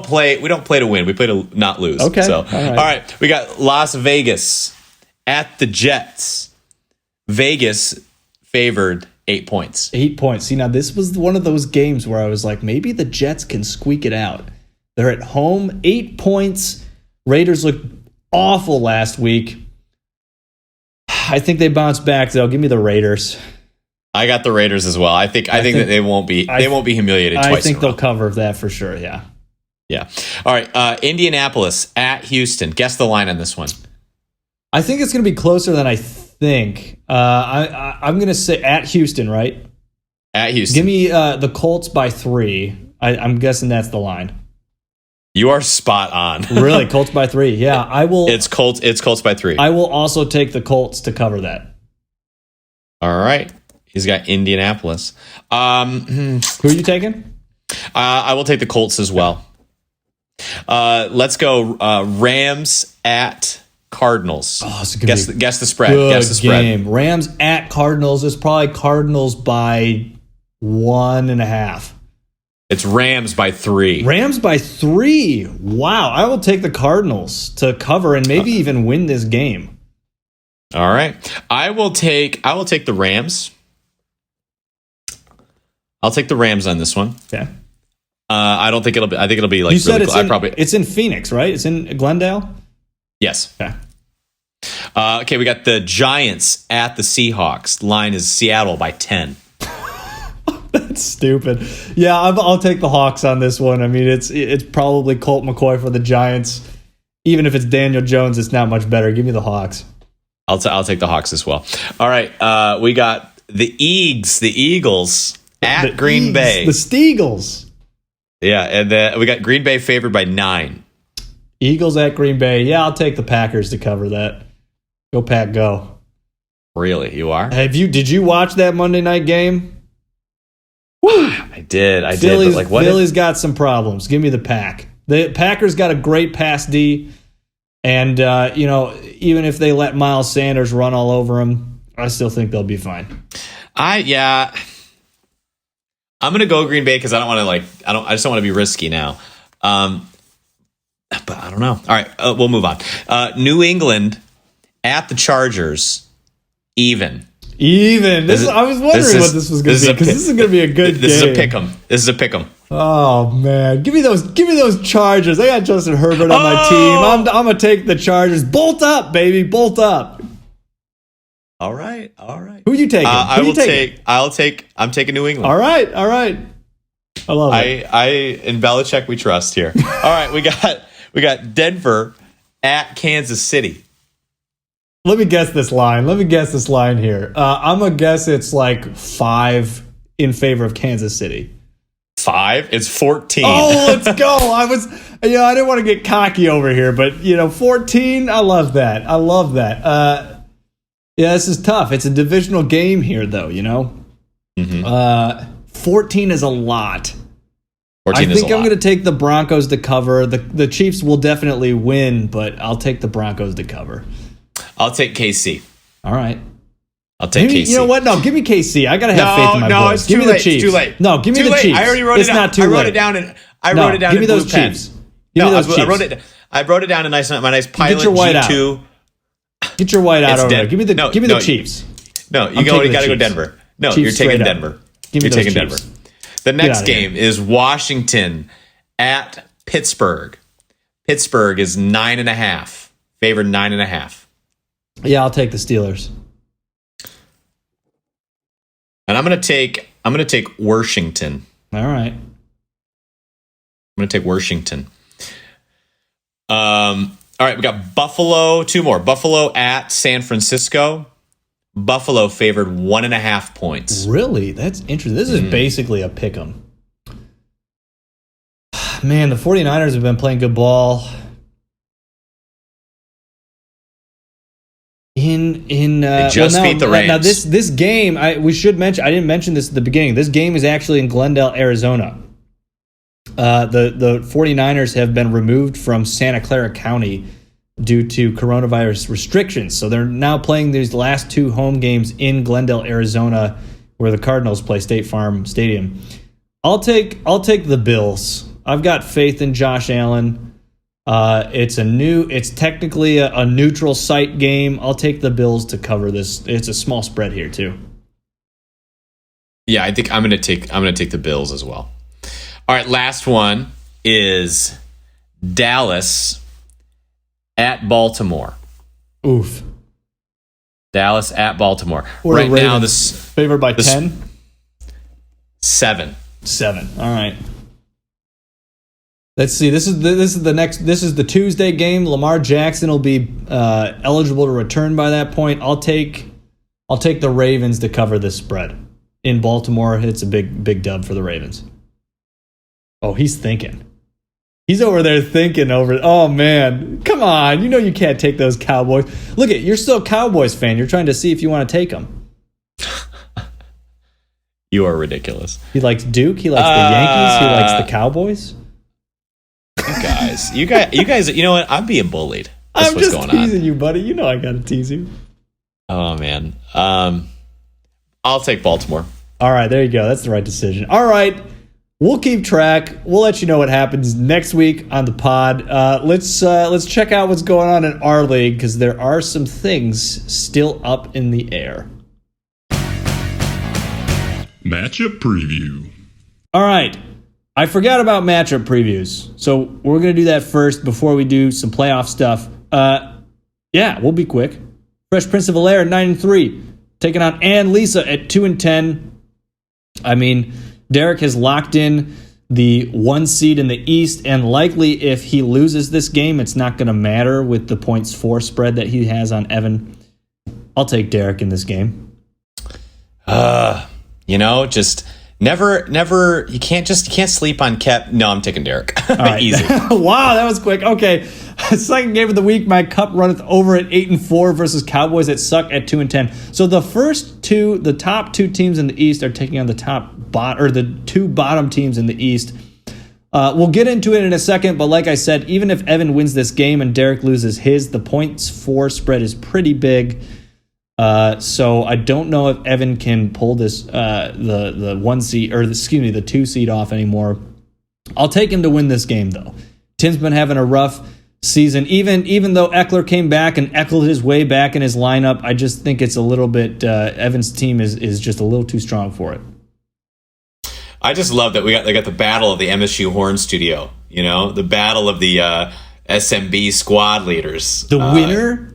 play to win. We play to not lose. Okay. So, all right. We got Las Vegas at the Jets. Vegas favored 8 points. 8 points. See, now this was one of those games where I was like, maybe the Jets can squeak it out. They're at home, 8 points. Raiders looked awful last week. I think they bounce back though. Give me the Raiders. I got the Raiders as well. I think that they won't be humiliated twice. I think they'll cover that for sure. Yeah. Yeah. All right. Indianapolis at Houston. Guess the line on this one. I think it's going to be closer than I think. I'm going to say at Houston, right? At Houston. Give me the Colts by 3. I'm guessing that's the line. You are spot on. Really, Colts by 3. Yeah, I will. It's Colts by 3. I will also take the Colts to cover that. All right. He's got Indianapolis. Who are you taking? I will take the Colts as well. Let's go Rams at Cardinals. Oh, it's guess the spread. Guess the spread. Game. Rams at Cardinals is probably Cardinals by 1.5. It's Rams by 3. Rams by 3. Wow. I will take the Cardinals to cover and maybe even win this game. All right. I will take the Rams. I'll take the Rams on this one. Okay. I think it'll be like you said really it's in Phoenix, right? It's in Glendale? Yes. Okay. Okay, we got the Giants at the Seahawks. Line is Seattle by 10. That's stupid. Yeah, I'll take the Hawks on this one. I mean, it's probably Colt McCoy for the Giants. Even if it's Daniel Jones, it's not much better. Give me the Hawks. I'll take the Hawks as well. All right, we got the Eagles at Green Bay. The Steagles. Yeah, and then we got Green Bay favored by 9. Eagles at Green Bay. Yeah, I'll take the Packers to cover that. Go Pack, go. Really, you are? Did you watch that Monday night game? I did. But like, Philly's got some problems. Give me the Pack. The Packers got a great pass D, and even if they let Miles Sanders run all over them, I still think they'll be fine. I'm gonna go Green Bay because I just don't want to be risky now. But I don't know. All right, we'll move on. New England at the Chargers. Even. I was wondering what this was going to be, because this is going to be a good game. This is a pick'em. Oh man, give me those Chargers. I got Justin Herbert on my team. I'm gonna take the Chargers. Bolt up, baby, bolt up. All right. Who you taking? I'm taking New England. All right. I love it. In Belichick we trust here. All right, we got Denver at Kansas City. Let me guess this line here. I'm gonna guess it's like 5 in favor of Kansas City. 5? It's 14. Oh, let's go. I didn't want to get cocky over here, but 14, I love that. Yeah, this is tough. It's a divisional game here, though, 14 is a lot. I think I'm going to take the Broncos to cover. The Chiefs will definitely win, but I'll take the Broncos to cover. I'll take KC. All right. I'll take KC. You know what? No, give me KC. I gotta have faith in my boys. Give me the Chiefs. It's too late. No, give me the Chiefs. I already wrote it down. Not too late. I wrote it down in give me those Chiefs. Give me those Chiefs. I wrote it down in my nice pilot Get your white G2. Out. Get your white out over there. Give me the Chiefs. No, you got to go Denver. No, Chiefs you're taking Denver. You're taking Denver. The next game is Washington at Pittsburgh. Pittsburgh is 9.5. Favored 9.5. Yeah, I'll take the Steelers. And I'm gonna take Washington. All right. I'm gonna take Washington. All right, we got Buffalo. 2 more. Buffalo at San Francisco. Buffalo favored 1.5 points. Really? That's interesting. This is basically a pick'em. Man, the 49ers have been playing good ball. They just beat the Rams. Now this game, we should mention. I didn't mention this at the beginning. This game is actually in Glendale, Arizona. The 49ers have been removed from Santa Clara County due to coronavirus restrictions, so they're now playing these last 2 home games in Glendale, Arizona, where the Cardinals play State Farm Stadium. I'll take the Bills. I've got faith in Josh Allen. It's technically a neutral site game. I'll take the Bills to cover this. It's a small spread here too. Yeah, I think I'm gonna take the Bills as well. All right, last one is Dallas at Baltimore. Oof. Dallas at Baltimore. What right now, this favored by 10? 7. 7. All right. Let's see. This is the Tuesday game. Lamar Jackson will be eligible to return by that point. I'll take the Ravens to cover this spread in Baltimore. It's a big dub for the Ravens. Oh, he's thinking. He's over there thinking over. Oh man, come on! You can't take those Cowboys. Look you're still a Cowboys fan. You're trying to see if you want to take them. You are ridiculous. He likes Duke. He likes the Yankees. He likes the Cowboys. You guys, you know what? I'm being bullied. I'm just teasing you, buddy. You know I gotta tease you. Oh man. I'll take Baltimore. All right, there you go. That's the right decision. All right, we'll keep track. We'll let you know what happens next week on the pod. Let's check out what's going on in our league, because there are some things still up in the air. Matchup preview. All right. I forgot about matchup previews, so we're going to do that first before we do some playoff stuff. Yeah, we'll be quick. Fresh Prince of Bel-Air 9-3, taking on Ann Lisa at 2-10. I mean, Derek has locked in the 1 seed in the East, and likely if he loses this game, it's not going to matter with the points for spread that he has on Evan. I'll take Derek in this game. Just never. You can't sleep on Kep. No, I'm taking Derek. Right. Easy. Wow, that was quick. Okay, second game of the week. My cup runneth over at 8-4 versus Cowboys that suck at 2-10. So the top 2 teams in the East are taking on the 2 bottom teams in the East. We'll get into it in a second, but like I said, even if Evan wins this game and Derek loses his, the points for spread is pretty big. So I don't know if Evan can pull this the 1 seed, or the 2 seed off anymore. I'll take him to win this game though. Tim's been having a rough season. Even though Eckler came back and Eckled his way back in his lineup, I just think it's a little bit Evan's team is just a little too strong for it. I just love that they got the battle of the MSU Horn Studio. The battle of the SMB squad leaders. The winner.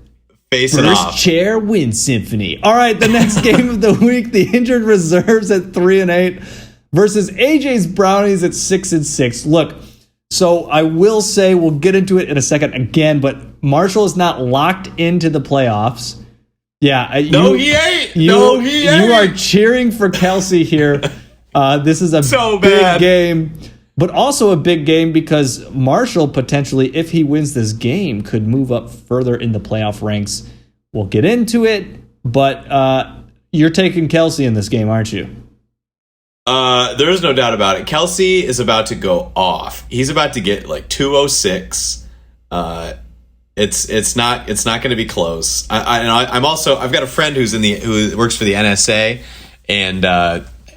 Facing First off. chair win symphony. All right, the next game of the week, the injured reserves at 3-8 versus AJ's Brownies at 6-6. Look, so I will say we'll get into it in a second again, but Marshall is not locked into the playoffs. Yeah, he ain't. No, he ain't. You are cheering for Kelsey here. This is a big game. But also a big game because Marshall potentially, if he wins this game, could move up further in the playoff ranks. We'll get into it, but you're taking Kelsey in this game, aren't you? There is no doubt about it. Kelsey is about to go off. He's about to get like 206. It's not going to be close. I've got a friend who works for the NSA, and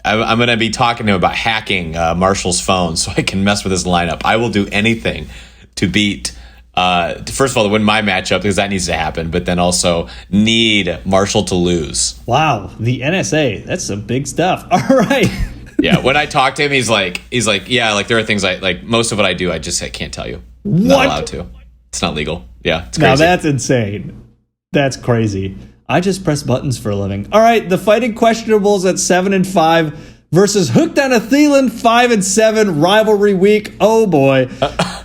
I'm going to be talking to him about hacking Marshall's phone so I can mess with his lineup. I will do anything to beat, first of all, to win my matchup because that needs to happen, but then also need Marshall to lose. Wow, the NSA, that's some big stuff. All right. Yeah, when I talk to him, he's like, yeah, like there are things like most of what I do, I can't tell you. I'm not allowed to. It's not legal. Yeah, it's crazy. Now that's insane. That's crazy. I just press buttons for a living. All right, the Fighting Questionables at 7-5 versus Hooked on a Thielen 5-7 rivalry week. Oh boy,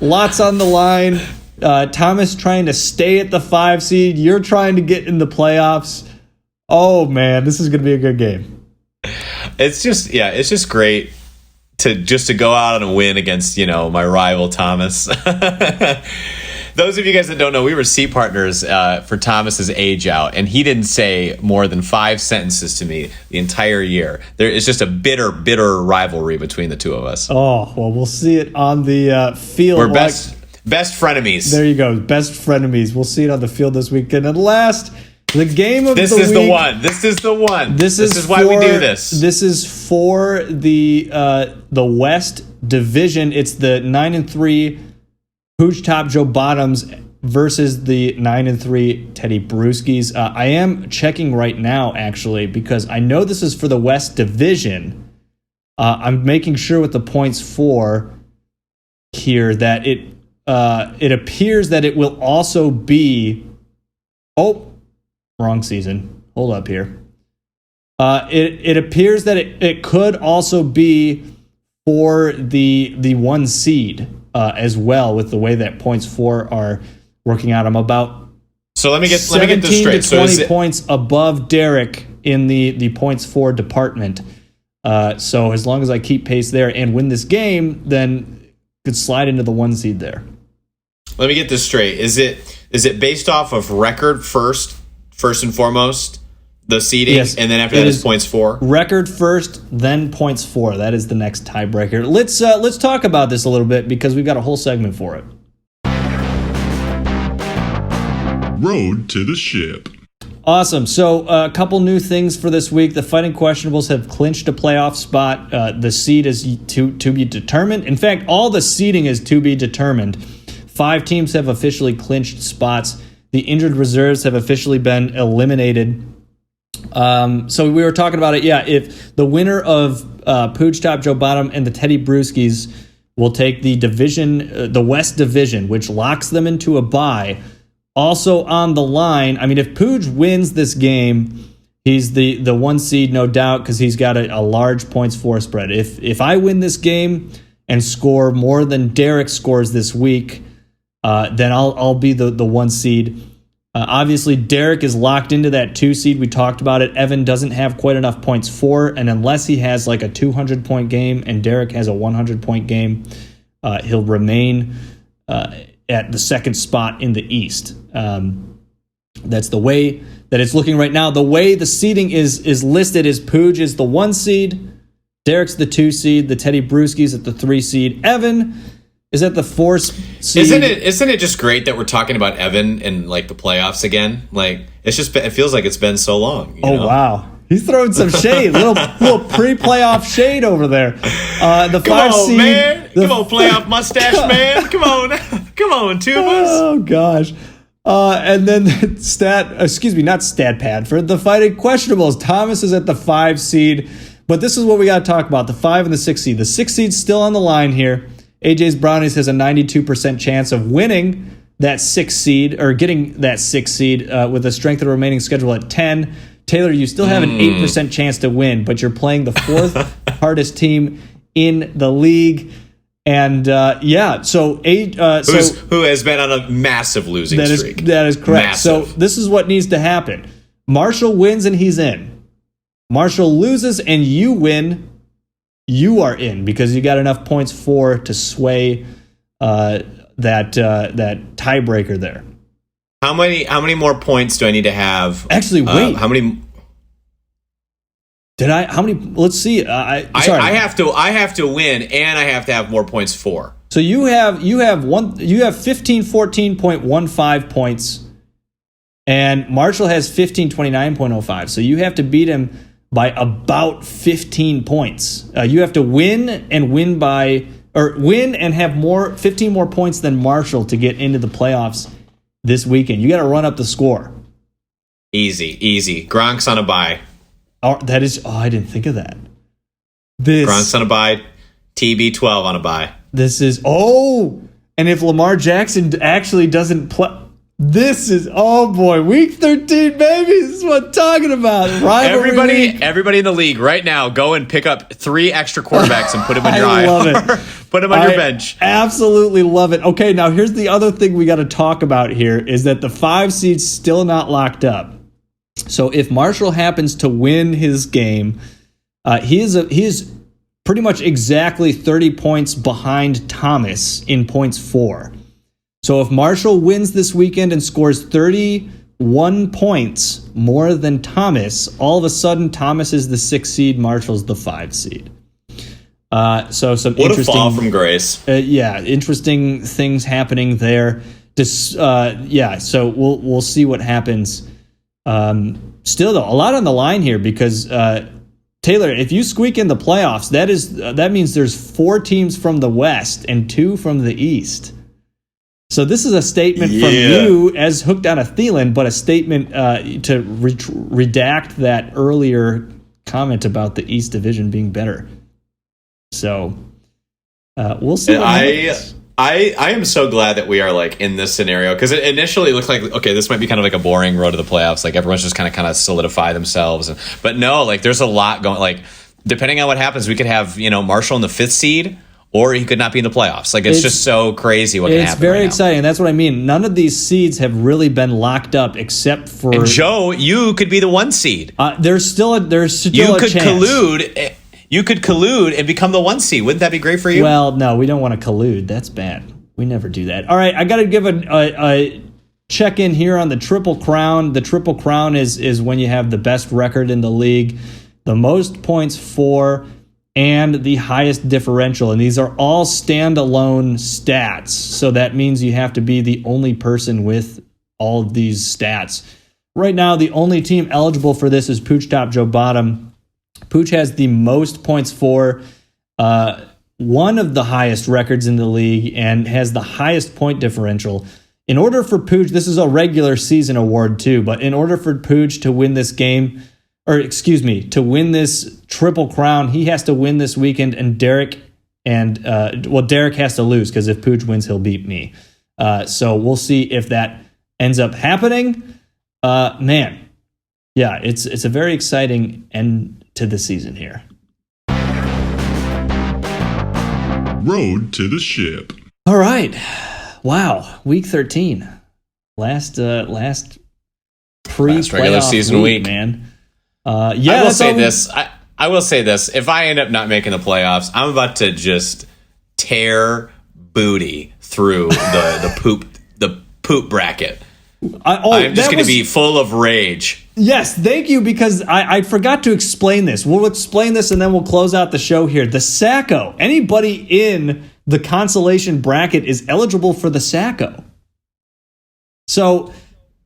lots on the line. Thomas trying to stay at the 5 seed. You're trying to get in the playoffs. Oh man, this is going to be a good game. It's just great to go out on a win against my rival Thomas. Those of you guys that don't know, we were C partners for Thomas's age out, and he didn't say more than 5 sentences to me the entire year. It's just a bitter rivalry between the two of us. Oh, well, we'll see it on the field. We're best frenemies. There you go, best frenemies. We'll see it on the field this weekend. And last, the game of the week. This is the one. This is why we do this. This is for the West Division. It's the 9-3 Hooch Top Joe Bottoms versus the 9-3 Teddy Brewskis. I am checking right now, actually, because I know this is for the West Division. I'm making sure with the points for here that it appears that it will also be. Oh, wrong season. Hold up here. It appears that it could also be for the 1 seed. As well, with the way that points for are working out. I'm about let me get this straight. To 20 points above Derek in the points for department. So as long as I keep pace there and win this game, then could slide into the 1 seed there. Let me get this straight. Is it based off of record first and foremost? The seeding, yes, and then after that is points for? Record first, then points for. That is the next tiebreaker. Let's talk about this a little bit because we've got a whole segment for it. Road to the ship. Awesome. So a couple new things for this week. The Fighting Questionables have clinched a playoff spot. The seed is to be determined. In fact, all the seeding is to be determined. 5 teams have officially clinched spots. The injured reserves have officially been eliminated. So we were talking about it. Yeah, if the winner of Pooch Top Joe Bottom and the Teddy Brewskis will take the division, the West Division, which locks them into a bye. Also on the line, I mean, if Pooch wins this game, he's the 1 seed, no doubt, because he's got a large points for spread. If I win this game and score more than Derek scores this week, then I'll be the 1 seed. Obviously, Derek is locked into that 2 seed. We talked about it. Evan doesn't have quite enough points for, and unless he has like a 200-point game and Derek has a 100-point game, he'll remain at the 2nd spot in the East. That's the way that it's looking right now. The way the seeding is listed is Pooj is the 1 seed, Derek's the 2 seed, the Teddy Brewskis at the 3 seed, Evan is at the 4 seed. Isn't it just great that we're talking about Evan in like the playoffs again? Like it feels like it's been so long. You know? Wow. He's throwing some shade, little pre-playoff shade over there. The Come 5 on, seed, man. Come on, playoff mustache, man. Come on. Come on, Tubas. Oh gosh. And then not stat pad for the Fighting Questionables. Thomas is at the 5 seed, but this is what we got to talk about: the 5 and the 6 seed. The 6 seed's still on the line here. AJ's Brownies has a 92% chance of winning that 6 seed, or getting that 6 seed with a strength of the remaining schedule at 10. Taylor, you still have an 8% chance to win, but you're playing the 4th hardest team in the league. And so who has been on a massive losing streak. That is correct. Massive. So this is what needs to happen. Marshall wins and he's in. Marshall loses and you win. You are in because you got enough points to sway that tiebreaker there. How many more points do I need to have? Actually, wait. How many? How many? Let's see. I have to win, and I have to have more points for. So you have 1514.15 points, and Marshall has 1529.05. So you have to beat him by about 15 points. You have to win and have 15 more points than Marshall to get into the playoffs this weekend. You got to run up the score. Easy. Gronk's on a bye. I didn't think of that. Gronk's on a bye. TB12 on a bye. And if Lamar Jackson actually doesn't play, week 13, baby. This is what I'm talking about. Everybody in the league right now, go and pick up 3 extra quarterbacks and put them in your I love it. Put them on your bench. Absolutely love it. Okay, now here's the other thing we got to talk about here is that the 5 seed's still not locked up. So if Marshall happens to win his game, he is pretty much exactly 30 points behind Thomas in points for. So if Marshall wins this weekend and scores 31 points more than Thomas, all of a sudden Thomas is the 6 seed, Marshall's the 5 seed. So some what interesting, a fall from grace. Interesting things happening there. So we'll see what happens. Still though, a lot on the line here because Taylor, if you squeak in the playoffs, that means there's 4 teams from the West and 2 from the East. So this is a statement from you as hooked on a Thielen, but a statement to redact that earlier comment about the East Division being better. So we'll see. I am so glad that we are like in this scenario because it initially looked like, okay, this might be kind of like a boring road to the playoffs. Like everyone's just kind of solidify themselves. But no, like there's a lot going. Like depending on what happens, we could have Marshall in the 5th seed, or he could not be in the playoffs. Like it's just so crazy what can happen. It's very right exciting. That's what I mean. None of these seeds have really been locked up except for. And Joe, you could be the 1 seed. There's still a chance. You could collude and become the 1 seed. Wouldn't that be great for you? Well, no, we don't want to collude. That's bad. We never do that. All right, I got to give a check-in here on the Triple Crown. The Triple Crown is when you have the best record in the league, the most points for, and the highest differential. And these are all standalone stats. So that means you have to be the only person with all of these stats. Right now, the only team eligible for this is Pooch Top Joe Bottom. Pooch has the most points for, one of the highest records in the league, and has the highest point differential. In order for Pooch, this is a regular season award too, but in order for Pooch to win this game, to win this Triple Crown, he has to win this weekend, and Derek has to lose, because if Pooch wins, he'll beat me. So we'll see if that ends up happening. It's a very exciting end to the season here. Road to the ship. All right. Wow. Week 13. Last regular season week, man. I will say this. If I end up not making the playoffs, I'm about to just tear booty through the poop bracket. I'm just going to be full of rage. Yes, thank you, because I forgot to explain this. We'll explain this and then we'll close out the show here. The Sacco. Anybody in the consolation bracket is eligible for the Sacco. So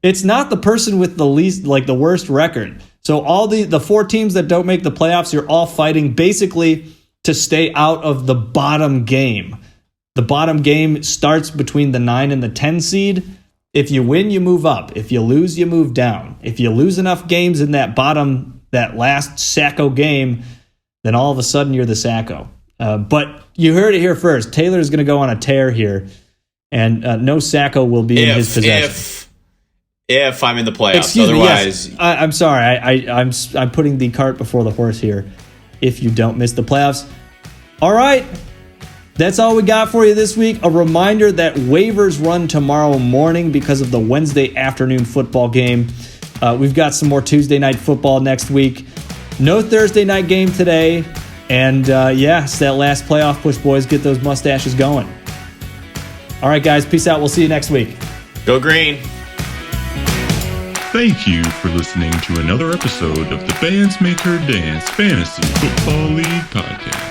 it's not the person with the least, like the worst record. So all the 4 teams that don't make the playoffs, you're all fighting basically to stay out of the bottom game. The bottom game starts between the 9 and the 10 seed. If you win, you move up. If you lose, you move down. If you lose enough games in that last Sacco game, then all of a sudden you're the Sacco. But you heard it here first. Taylor's going to go on a tear here, and no Sacco will be in his possession. If I'm in the playoffs. Excuse Otherwise, me, yes. I'm sorry. I'm putting the cart before the horse here. If you don't miss the playoffs. All right. That's all we got for you this week. A reminder that waivers run tomorrow morning because of the Wednesday afternoon football game. We've got some more Tuesday night football next week. No Thursday night game today. And it's that last playoff push, boys. Get those mustaches going. All right, guys. Peace out. We'll see you next week. Go Green. Thank you for listening to another episode of the Bands Make Her Dance Fantasy Football League podcast.